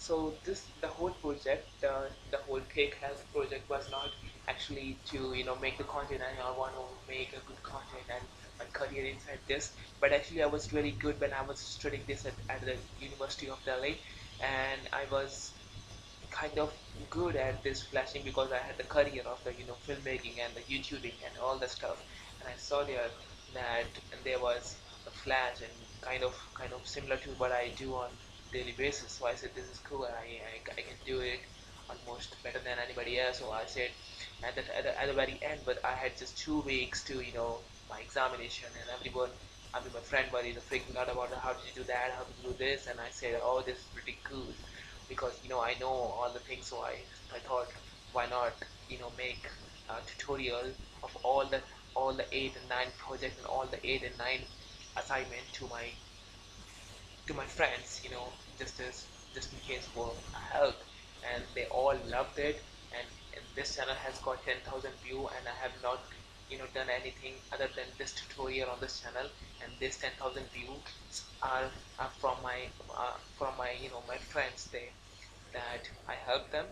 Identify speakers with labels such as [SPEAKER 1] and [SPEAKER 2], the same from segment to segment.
[SPEAKER 1] So this the whole project, the whole take has project was not actually to make the content and I want to make a good content and my career inside this, but actually I was really good when I was studying this at the University of Delhi, and I was kind of good at this flashing because I had the career of the filmmaking and the YouTubing and all the stuff, and I saw there that there was a flash and kind of similar to what I do on daily basis. So I said this is cool. I can do it almost better than anybody else. So I said at the very end, but I had just 2 weeks to my examination, and my friend was freaking out about how did you do that, how did you do this, and I said, oh, this is pretty cool because I know all the things. So I thought, why not make a tutorial of all the 8 and 9 projects and all the 8 and 9 assignment to my friends, just in case for help, and they all loved it. And this channel has got 10,000 view, and I have not done anything other than this tutorial on this channel, and this 10,000 views are from my my friends, that I helped them.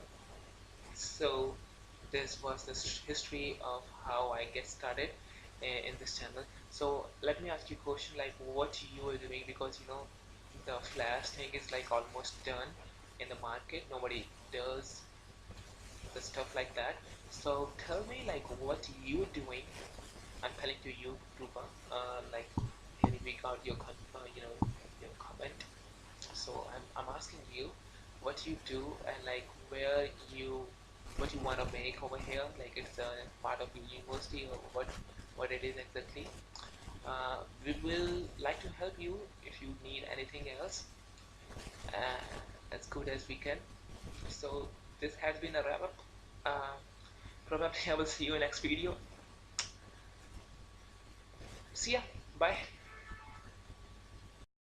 [SPEAKER 1] So this was the history of how I get started in this channel. So let me ask you a question, like what you are doing, because the flash thing is like almost done in the market. Nobody does the stuff like that. So tell me, like, what you doing. I'm telling to you, Rupa, like, can you make out your your comment? So I'm asking you what you do, and like where you what you want to make over here, like it's a part of your university or what it is exactly. We will like to help you if you need anything else, as good as we can. So this has been a wrap up. uh, Probably I will see you in next video. See ya. Bye.